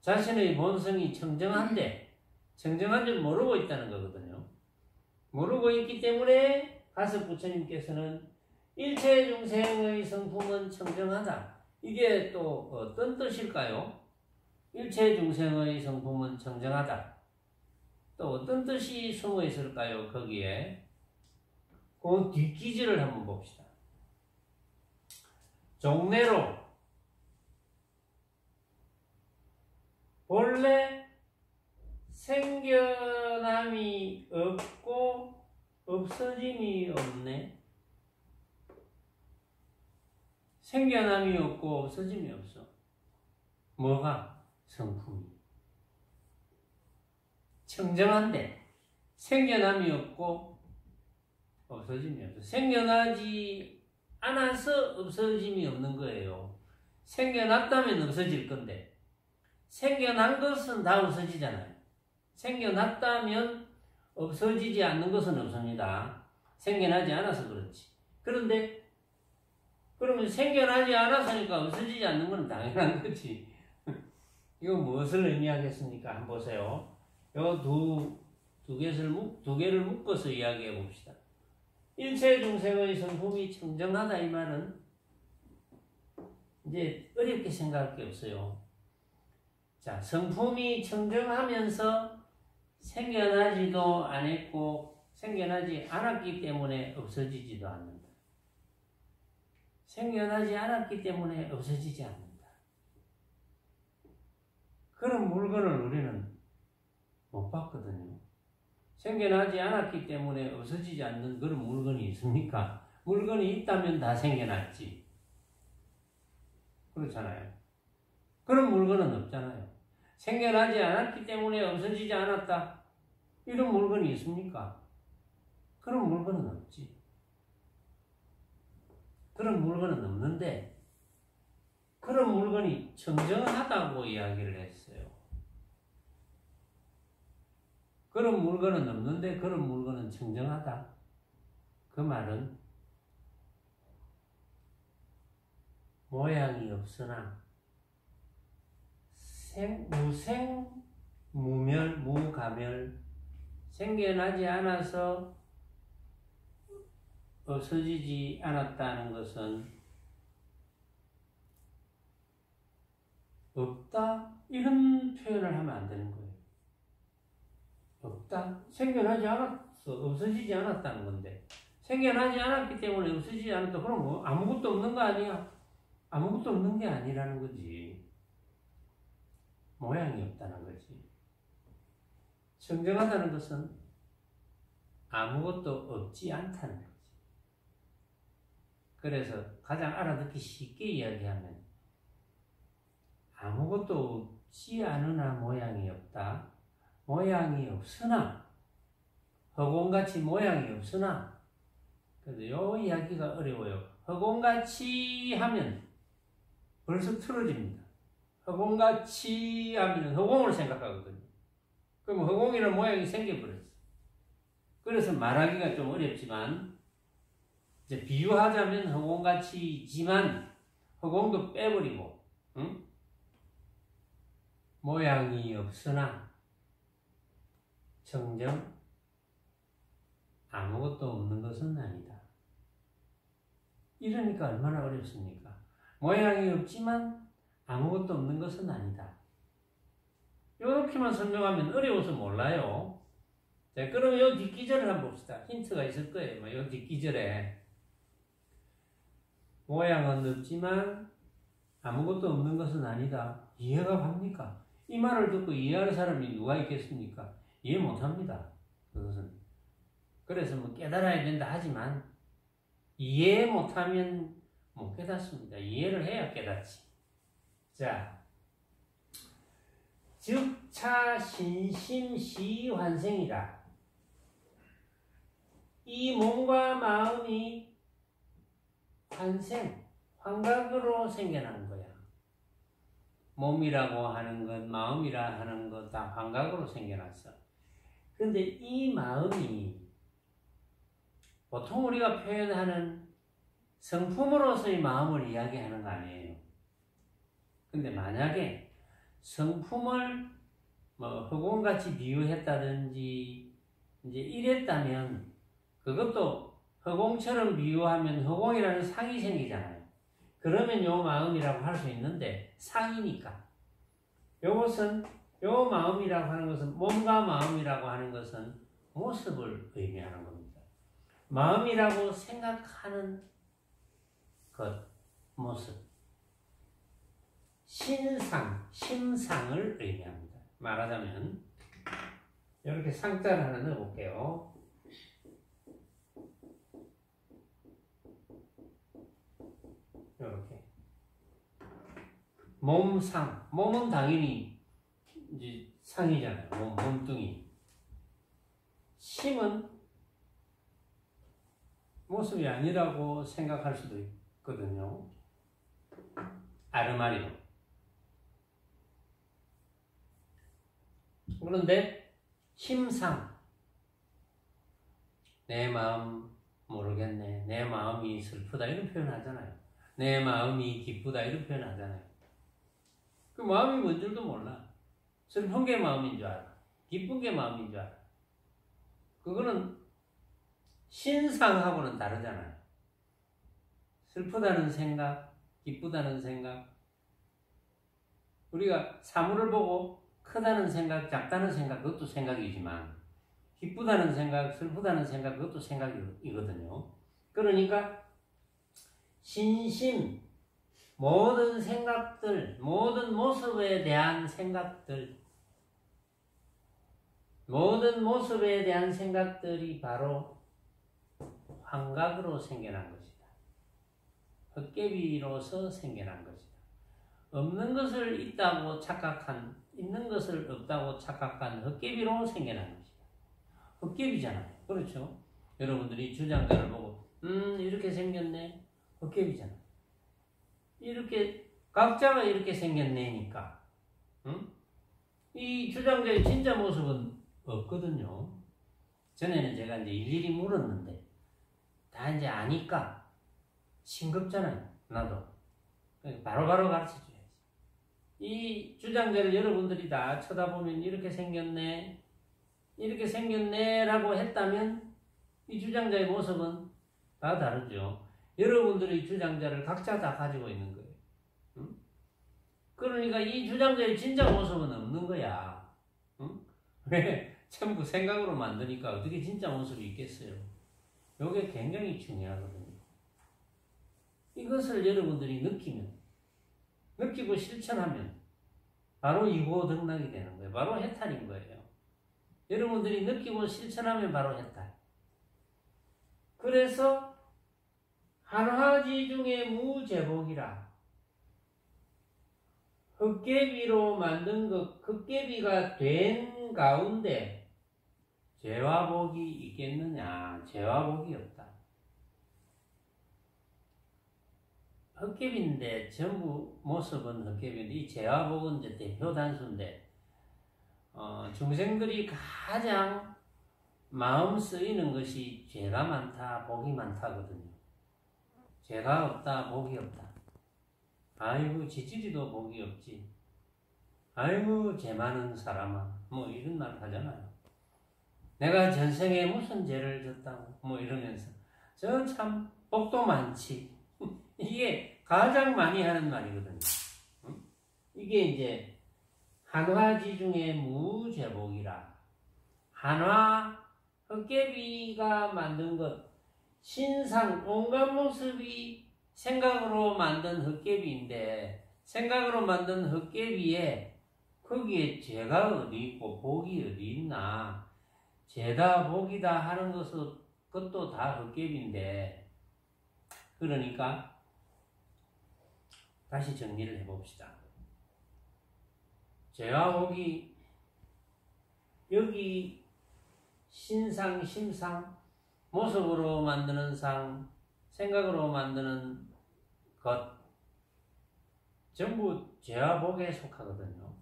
자신의 본성이 청정한데 청정한 줄 모르고 있다는 거거든요. 모르고 있기 때문에 가섭 부처님께서는 일체 중생의 성품은 청정하다. 이게 또 어떤 뜻일까요? 일체 중생의 성품은 청정하다. 또 어떤 뜻이 숨어 있을까요? 거기에 그 뒷기질을 한번 봅시다. 종래로 본래 생겨남이 없고 없어짐이 없네. 생겨남이 없고 없어짐이 없어. 뭐가? 성품이. 청정한데 생겨남이 없고 없어짐이 없어. 생겨나지 않아서 없어짐이 없는 거예요. 생겨났다면 없어질 건데 생겨난 것은 다 없어지잖아요. 생겨났다면 없어지지 않는 것은 없습니다. 생겨나지 않아서 그렇지. 그런데 그러면 생겨나지 않았으니까 없어지지 않는 건 당연한 거지. 이거 무엇을 의미하겠습니까? 한번 보세요. 요 두 개를 묶어서 이야기해 봅시다. 일체 중생의 성품이 청정하다 이 말은 이제 어렵게 생각할 게 없어요. 자, 성품이 청정하면서 생겨나지도 않았고 생겨나지 않았기 때문에 없어지지도 않는다. 생겨나지 않았기 때문에 없어지지 않는다. 그런 물건을 우리는 못 봤거든요. 생겨나지 않았기 때문에 없어지지 않는 그런 물건이 있습니까? 물건이 있다면 다 생겨났지. 그렇잖아요. 그런 물건은 없잖아요. 생겨나지 않았기 때문에 없어지지 않았다. 이런 물건이 있습니까? 그런 물건은 없지. 그런 물건은 없는데 그런 물건이 청정하다고 이야기를 했어요. 그런 물건은 없는데 그런 물건은 청정하다. 그 말은 모양이 없으나 무생, 무멸, 무가멸 생겨나지 않아서 없어지지 않았다는 것은 없다? 이런 표현을 하면 안 되는 거예요. 없다? 생겨나지 않았어. 없어지지 않았다는 건데. 생겨나지 않았기 때문에 없어지지 않았다. 그럼 뭐 아무것도 없는 거 아니야? 아무것도 없는 게 아니라는 거지. 모양이 없다는 거지. 청정하다는 것은 아무것도 없지 않다는 거지. 그래서 가장 알아듣기 쉽게 이야기하면 아무것도 없지 않으나 모양이 없다. 모양이 없으나 허공같이 모양이 없으나 그래서 요 이야기가 어려워요. 허공같이 하면 벌써 틀어집니다. 허공같이 하면 허공을 생각하거든요. 그럼 허공이라는 모양이 생겨버렸어. 그래서 말하기가 좀 어렵지만 이제 비유하자면 허공같이지만 허공도 빼버리고 응? 모양이 없으나 청정 아무것도 없는 것은 아니다. 이러니까 얼마나 어렵습니까? 모양이 없지만 아무것도 없는 것은 아니다. 이렇게만 설명하면 어려워서 몰라요. 자, 그럼 요 뒷기절을 한번 봅시다. 힌트가 있을 거예요. 요 뒷기절에 모양은 없지만 아무것도 없는 것은 아니다. 이해가 갑니까? 이 말을 듣고 이해하는 사람이 누가 있겠습니까? 이해 못합니다. 그것은. 그래서 뭐 깨달아야 된다 하지만 이해 못하면 못 깨닫습니다. 이해를 해야 깨닫지. 자, 즉차 신심시 환생이라. 이 몸과 마음이 환생, 환각으로 생겨나는 거야. 몸이라고 하는 것, 마음이라 하는 것 다 환각으로 생겨났어. 그런데 이 마음이 보통 우리가 표현하는 성품으로서의 마음을 이야기하는 거 아니에요. 근데 만약에 성품을 뭐 허공같이 비유했다든지 이제 이랬다면 그것도 허공처럼 비유하면 허공이라는 상이 생기잖아요. 그러면 요 마음이라고 할 수 있는데 상이니까. 요것은 요 마음이라고 하는 것은 몸과 마음이라고 하는 것은 모습을 의미하는 겁니다. 마음이라고 생각하는 것, 모습. 신상, 심상을 의미합니다. 말하자면 이렇게 상자를 하나 넣어볼게요. 이렇게 몸상, 몸은 당연히 이제 상이잖아요. 몸뚱이. 심은 모습이 아니라고 생각할 수도 있거든요. 아르마리로. 그런데 심상, 내 마음 모르겠네. 내 마음이 슬프다. 이런 표현 하잖아요. 내 마음이 기쁘다. 이런 표현 하잖아요. 그 마음이 뭔 줄도 몰라. 슬픈 게 마음인 줄 알아. 기쁜 게 마음인 줄 알아. 그거는 신상하고는 다르잖아요. 슬프다는 생각, 기쁘다는 생각. 우리가 사물을 보고 크다는 생각, 작다는 생각, 그것도 생각이지만 기쁘다는 생각, 슬프다는 생각, 그것도 생각이거든요. 그러니까 신심, 모든 생각들, 모든 모습에 대한 생각들, 모든 모습에 대한 생각들이 바로 환각으로 생겨난 것이다. 헛개비로서 생겨난 것이다. 없는 것을 있다고 착각한, 있는 것을 없다고 착각한 헛개비로 생겨난 것이다. 헛개비잖아요. 그렇죠? 여러분들이 주장자를 보고 이렇게 생겼네. 헛개비잖아. 이렇게 각자가 이렇게 생겼네니까. 응? 이 주장자의 진짜 모습은 없거든요. 전에는 제가 이제 일일이 물었는데 다 이제 아니까 싱겁잖아요. 나도 바로바로 가르쳐줘야지. 이 주장자를 여러분들이 다 쳐다보면 이렇게 생겼네, 이렇게 생겼네 라고 했다면 이 주장자의 모습은 다 다르죠. 여러분들의 주장자를 각자 다 가지고 있는 거예요. 응? 그러니까 이 주장자의 진짜 모습은 없는 거야. 응? 왜? 전부 생각으로 만드니까 어떻게 진짜 모습이 있겠어요? 이게 굉장히 중요하거든요. 이것을 여러분들이 느끼고 실천하면 바로 이고등락이 되는 거예요. 바로 해탈인 거예요. 여러분들이 느끼고 실천하면 바로 해탈. 그래서 한화지 중에 무제복이라. 헛개비로 만든 것, 헛개비가 된 가운데 죄와 복이 있겠느냐? 죄와 복이 없다. 헛개비인데 전부 모습은 헛개비인데 이 죄와 복은 이제 대표 단수인데 중생들이 가장 마음 쓰이는 것이 죄가 많다, 복이 많다거든요. 죄가 없다, 복이 없다. 아이고 지지리도 복이 없지. 아이고 죄 많은 사람아. 뭐 이런 말 하잖아요. 내가 전생에 무슨 죄를 졌다고 뭐 이러면서 저 참 복도 많지. 이게 가장 많이 하는 말이거든요. 이게 이제 한화지 중에 무제복이라. 한화 헛개비가 만든 것, 신상 온갖 모습이 생각으로 만든 헛개비인데 생각으로 만든 헛개비에 거기에 죄가 어디 있고 복이 어디 있나. 죄다 복이다 하는 것은 그것도 다 헛개비인데, 그러니까 다시 정리를 해봅시다. 죄와 복이 여기 신상, 심상, 모습으로 만드는 상, 생각으로 만드는 것, 전부 죄와 복에 속하거든요.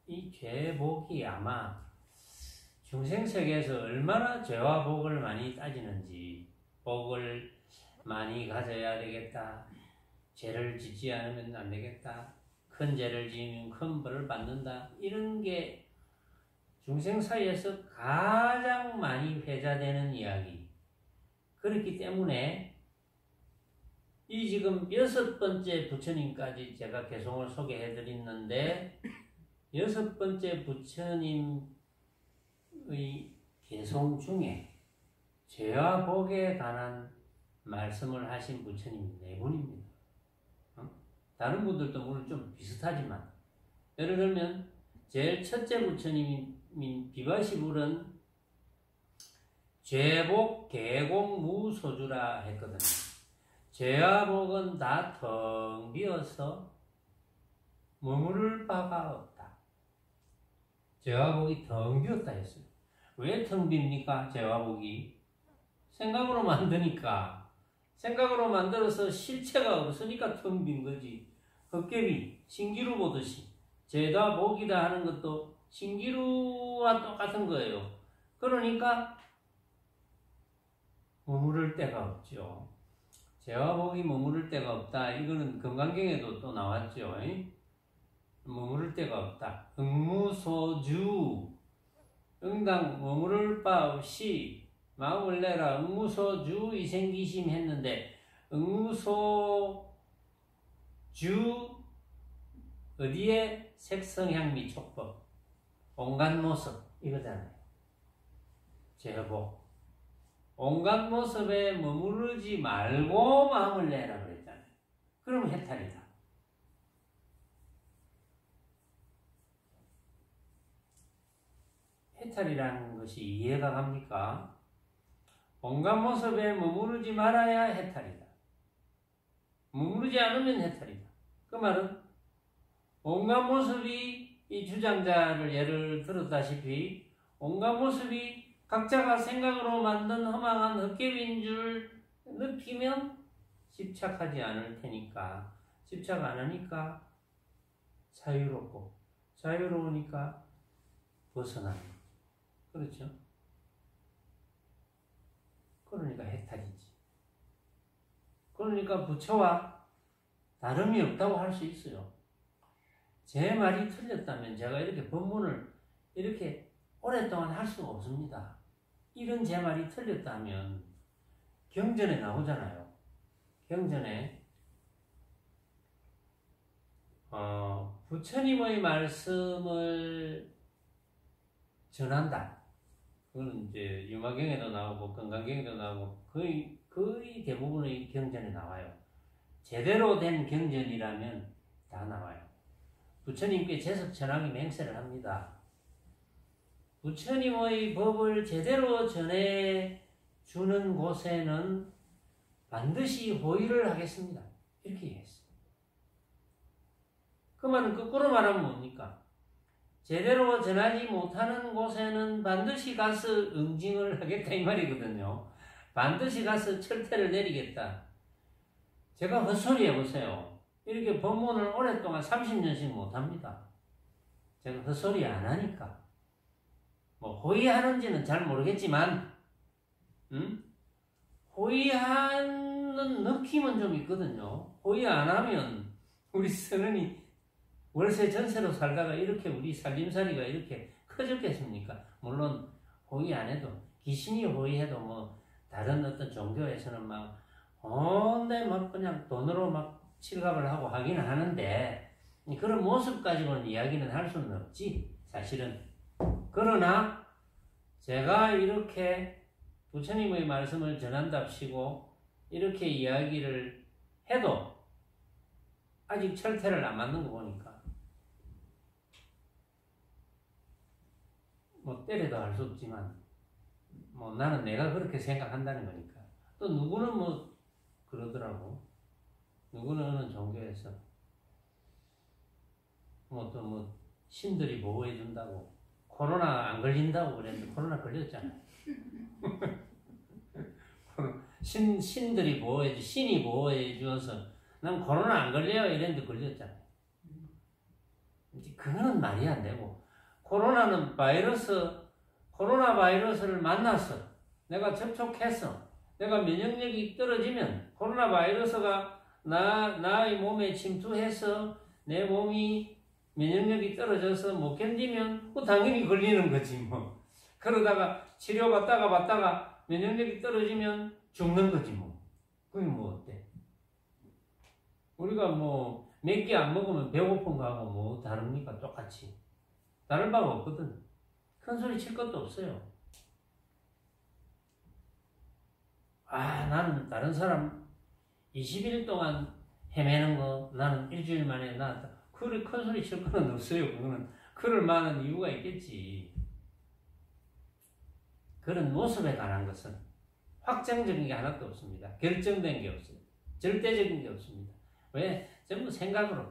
이 죄, 복이 아마 중생세계에서 얼마나 죄와 복을 많이 따지는지, 복을 많이 가져야 되겠다, 죄를 짓지 않으면 안 되겠다, 큰 죄를 지으면 큰 벌을 받는다, 이런 게 중생 사이에서 가장 많이 회자되는 이야기. 그렇기 때문에 이 지금 6번째 부처님까지 제가 개송을 소개해 드렸는데 6번째 부처님의 개송 중에 죄와 복에 관한 말씀을 하신 부처님이 4분입니다. 다른 분들도 물론 좀 비슷하지만, 예를 들면 제일 첫째 부처님인 비바시불은 죄복 개공 무소주라 했거든요. 죄와 복은 다 텅 비어서 머무를 바가 없다. 죄와 복이 텅 비었다 했어요. 왜 텅 빕니까? 죄와 복이 생각으로 만드니까, 생각으로 만들어서 실체가 없으니까 텅 빈 거지. 헛개비 신기루 보듯이 죄다 복이다 하는 것도 신기루와 똑같은 거예요. 그러니까 머무를 데가 없죠. 제화복이 머무를 데가 없다. 이거는 금강경에도 또 나왔죠. 머무를 데가 없다. 응무소주 응당 머무를 바 없이 마음을 내라. 응무소주 이생기심 했는데 응무소주 어디에 색성향미 촉법 온갖 모습 이거잖아요. 제복 온갖 모습에 머무르지 말고 마음을 내라 그랬잖아요. 그러면 해탈이다. 해탈이라는 것이 이해가 갑니까? 온갖 모습에 머무르지 말아야 해탈이다. 머무르지 않으면 해탈이다. 그 말은 온갖 모습이 이 주장자를 예를 들었다시피 온갖 모습이 각자가 생각으로 만든 허망한 헛개비인 줄 느끼면 집착하지 않을 테니까 집착 안 하니까 자유롭고 자유로우니까 벗어나는 그렇죠? 그러니까 해탈이지. 그러니까 부처와 다름이 없다고 할 수 있어요. 제 말이 틀렸다면 제가 이렇게 법문을 이렇게 오랫동안 할 수가 없습니다. 이런 제 말이 틀렸다면 경전에 나오잖아요. 경전에 부처님의 말씀을 전한다. 그거는 이제 유마경에도 나오고 건강경에도 나오고 거의 대부분의 경전에 나와요. 제대로 된 경전이라면 다 나와요. 부처님께 제석 전하기 맹세를 합니다. 부처님의 법을 제대로 전해주는 곳에는 반드시 호의를 하겠습니다. 이렇게 얘기했어요. 그 말은 거꾸로 말하면 뭡니까? 제대로 전하지 못하는 곳에는 반드시 가서 응징을 하겠다 이 말이거든요. 반드시 가서 철퇴를 내리겠다. 제가 헛소리 해보세요. 이렇게 법문을 오랫동안 30년씩 못합니다. 제가 헛소리 안 하니까. 뭐 호의하는지는 잘 모르겠지만 호의하는 느낌은 좀 있거든요. 호의 안 하면 우리 선언이 월세 전세로 살다가 이렇게 우리 살림살이가 이렇게 커졌겠습니까? 물론 호의 안 해도 귀신이 호의해도 뭐 다른 어떤 종교에서는 막 그냥 돈으로 막 칠갑을 하고 하기는 하는데 그런 모습 가지고는 이야기는 할 수는 없지 사실은. 그러나 제가 이렇게 부처님의 말씀을 전한답시고 이렇게 이야기를 해도 아직 철퇴를 안 맞는 거 보니까 뭐 때려도 할 수 없지만 뭐 나는 내가 그렇게 생각한다는 거니까. 또 누구는 뭐 그러더라고. 누구는 어느 종교에서 뭐 또 뭐 신들이 보호해 준다고 코로나 안 걸린다고 그랬는데 코로나 걸렸잖아요. 신들이 보호해 신이 보호해 주어서 난 코로나 안 걸려요 이랬는데 걸렸잖아요. 이제 그거는 말이 안 되고 코로나 바이러스를 만났어. 내가 접촉했어. 내가 면역력이 떨어지면 코로나 바이러스가 나의 몸에 침투해서 내 몸이 면역력이 떨어져서 못 견디면 당연히 걸리는 거지 뭐. 그러다가 치료받다가 면역력이 떨어지면 죽는 거지 뭐. 그게 뭐 어때? 우리가 뭐 몇 개 안 먹으면 배고픈 거하고 뭐 다릅니까? 똑같이. 다른 바가 없거든. 큰 소리 칠 것도 없어요. 나는 다른 사람 20일 동안 헤매는 거 나는 일주일 만에 나았다. 그래 큰 소리 칠 거는 없어요. 그거는 그럴 만한 이유가 있겠지. 그런 모습에 관한 것은 확정적인 게 하나도 없습니다. 결정된 게 없어요. 절대적인 게 없습니다. 왜? 전부 생각으로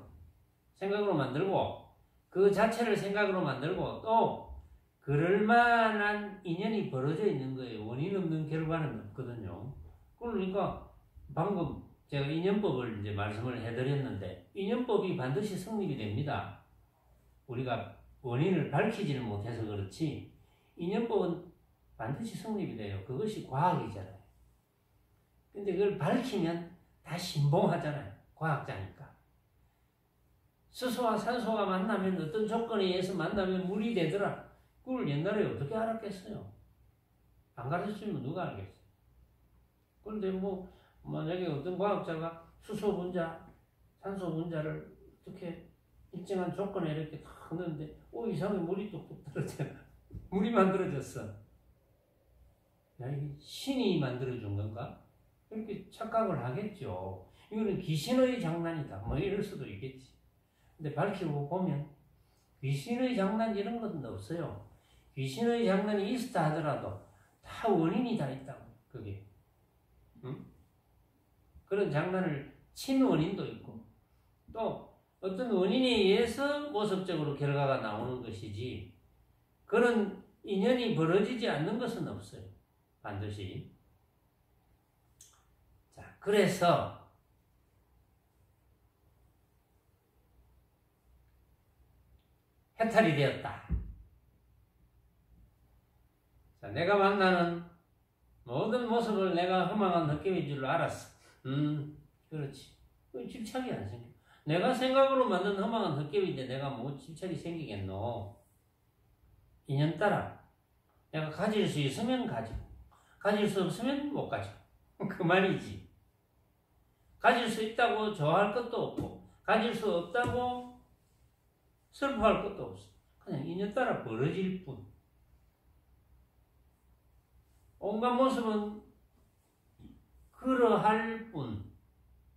만들고 그 자체를 생각으로 만들고 또 그럴 만한 인연이 벌어져 있는 거예요. 원인 없는 결과는 없거든요. 그러니까 방금 제가 인연법을 이제 말씀을 해드렸는데 인연법이 반드시 성립이 됩니다. 우리가 원인을 밝히지는 못해서 그렇지 인연법은 반드시 성립이 돼요. 그것이 과학이잖아요. 근데 그걸 밝히면 다 신봉하잖아요. 과학자니까. 수소와 산소가 만나면 어떤 조건에 의해서 만나면 물이 되더라. 그걸 옛날에 어떻게 알았겠어요? 안 가르쳐주면 누가 알겠어요? 그런데 뭐 만약에 어떤 과학자가 수소 분자, 산소 분자를 어떻게 일정한 조건에 이렇게 탁 넣는데 이상하게 물이 뚝뚝 떨어져. 물이 만들어졌어. 야, 이게 신이 만들어준 건가? 이렇게 착각을 하겠죠. 이거는 귀신의 장난이다. 뭐 이럴 수도 있겠지. 근데 밝히고 보면 귀신의 장난 이런 건 없어요. 귀신의 장난이 있었다 하더라도 다 원인이 다 있다고. 그게. 응? 그런 장난을 친 원인도 있고 또 어떤 원인에 의해서 모습적으로 결과가 나오는 것이지 그런 인연이 벌어지지 않는 것은 없어요. 반드시. 자, 그래서 해탈이 되었다. 자, 내가 만나는 모든 모습을 내가 허망한 헛개인 줄 알았어. 그렇지. 집착이 안 생겨. 내가 생각으로 만든 허망한 헛개인데 내가 뭐 집착이 생기겠노? 인연 따라 내가 가질 수 있으면 가지고 가질 수 없으면 못 가지고 그 말이지. 가질 수 있다고 좋아할 것도 없고 가질 수 없다고 슬퍼할 것도 없어. 그냥 인연 따라 벌어질 뿐. 온갖 모습은 그러할 뿐.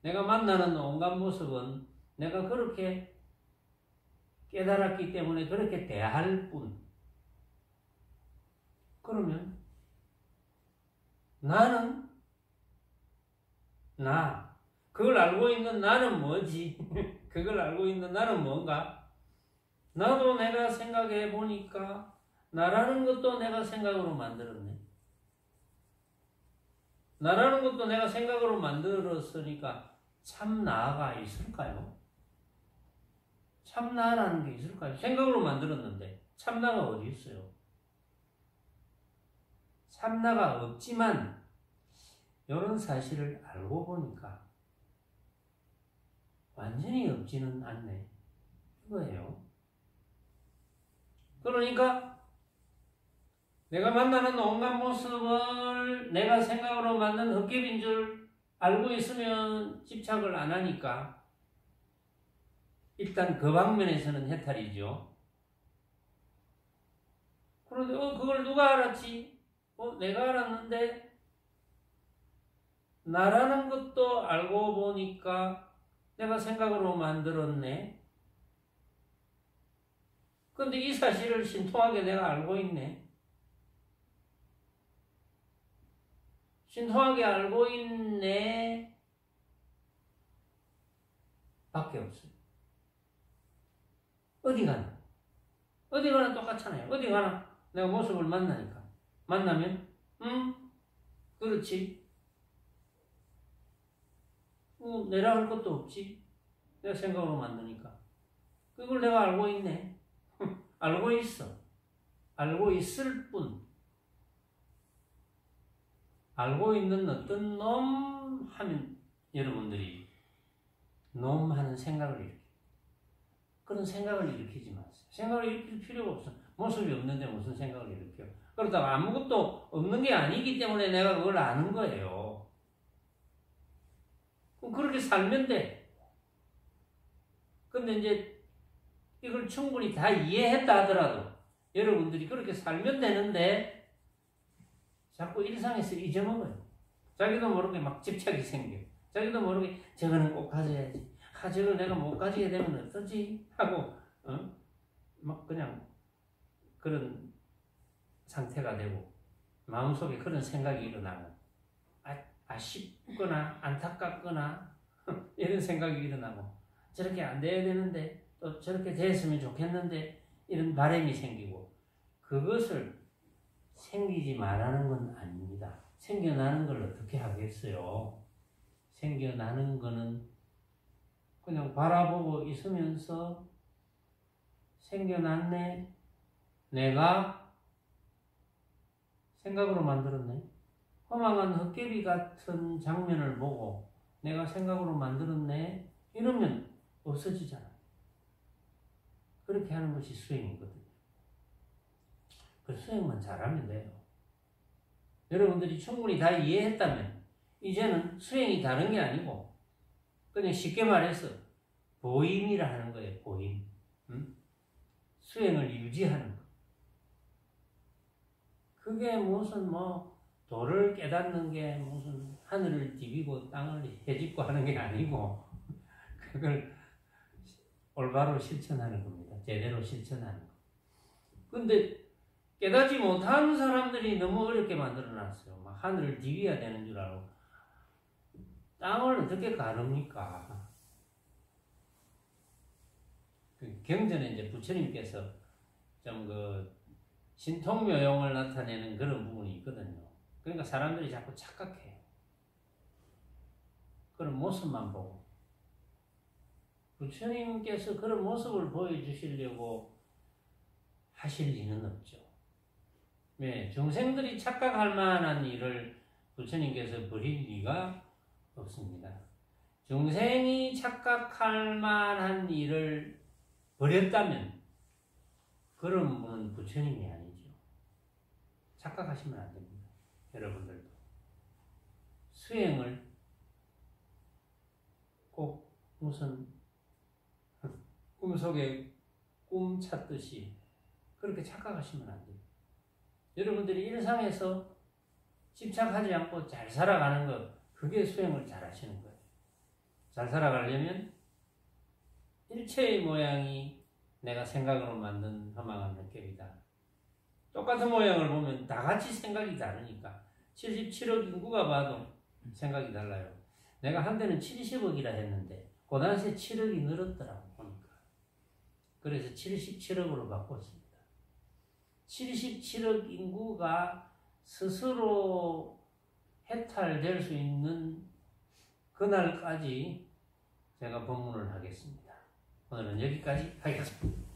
내가 만나는 온갖 모습은 내가 그렇게 깨달았기 때문에 그렇게 대할 뿐. 그러면 나는 나. 그걸 알고 있는 나는 뭐지? 그걸 알고 있는 나는 뭔가? 나도 내가 생각해 보니까 나라는 것도 내가 생각으로 만들었네. 나라는 것도 내가 생각으로 만들었으니까 참 나가 있을까요? 참 나라는 게 있을까요? 생각으로 만들었는데 참 나가 어디 있어요? 참 나가 없지만 이런 사실을 알고 보니까 완전히 없지는 않네. 이거예요. 그러니까 내가 만나는 온갖 모습을 내가 생각으로 만든 헛개인 줄 알고 있으면 집착을 안 하니까 일단 그 방면에서는 해탈이죠. 그런데 그걸 누가 알았지? 내가 알았는데 나라는 것도 알고 보니까 내가 생각으로 만들었네. 근데 이 사실을 신통하게 내가 알고 있네. 신통하게 알고 있네. 밖에 없어요. 어디 가나? 어디 가나 똑같잖아요. 어디 가나 내가 모습을 만나니까. 만나면, 그렇지. 내라 할 것도 없지. 내가 생각으로 만드니까. 그걸 내가 알고 있네. 알고 있어. 알고 있을 뿐. 알고 있는 어떤 놈 하면 여러분들이 놈 하는 생각을 일으켜요. 그런 생각을 일으키지 마세요. 생각을 일으킬 필요가 없어. 모습이 없는데 무슨 생각을 일으켜. 그러다가 아무것도 없는 게 아니기 때문에 내가 그걸 아는 거예요. 그럼 그렇게 살면 돼. 근데 이제 이걸 충분히 다 이해했다 하더라도 여러분들이 그렇게 살면 되는데 자꾸 일상에서 잊어먹어요. 자기도 모르게 막 집착이 생겨. 자기도 모르게 저거는 꼭 가져야지. 저걸 내가 못 가지게 되면 어떠지? 하고 막 그냥 그런 상태가 되고 마음속에 그런 생각이 일어나고 아쉽거나 안타깝거나 이런 생각이 일어나고 저렇게 안 돼야 되는데 또 저렇게 됐으면 좋겠는데 이런 바람이 생기고 그것을 생기지 말라는 건 아닙니다. 생겨나는 걸 어떻게 하겠어요? 생겨나는 거는 그냥 바라보고 있으면서 생겨났네. 내가 생각으로 만들었네. 허망한 헛개비 같은 장면을 보고 내가 생각으로 만들었네 이러면 없어지잖아. 그렇게 하는 것이 수행이거든요. 그 수행만 잘하면 돼요. 여러분들이 충분히 다 이해했다면 이제는 수행이 다른 게 아니고 그냥 쉽게 말해서 보임이라 하는 거예요. 보임. 수행을 유지하는 거. 그게 무슨 도를 깨닫는 게 무슨 하늘을 디비고 땅을 헤집고 하는 게 아니고 그걸 올바로 실천하는 겁니다. 제대로 실천하는 거. 근데 깨닫지 못하는 사람들이 너무 어렵게 만들어놨어요. 막 하늘을 디비야 되는 줄 알고 땅을 어떻게 가릅니까? 그 경전에 이제 부처님께서 좀 신통묘용을 나타내는 그런 부분이 있거든요. 그러니까 사람들이 자꾸 착각해요. 그런 모습만 보고. 부처님께서 그런 모습을 보여주시려고 하실 리는 없죠. 네, 중생들이 착각할 만한 일을 부처님께서 벌일 리가 없습니다. 중생이 착각할 만한 일을 벌였다면 그런 분은 부처님이 아니죠. 착각하시면 안 됩니다. 여러분들도. 수행을 꼭 무슨 꿈속에 꿈 찾듯이 그렇게 착각하시면 안 돼요. 여러분들이 일상에서 집착하지 않고 잘 살아가는 것, 그게 수행을 잘 하시는 거예요. 잘 살아가려면 일체의 모양이 내가 생각으로 만든 허망한 헛개비다. 똑같은 모양을 보면 다 같이 생각이 다르니까 77억 인구가 봐도 생각이 달라요. 내가 한때는 70억이라 했는데 그 당시에 7억이 늘었더라고 보니까. 그래서 77억으로 바꿨습니다. 77억 인구가 스스로 해탈될 수 있는 그날까지 제가 법문을 하겠습니다. 오늘은 여기까지 하겠습니다.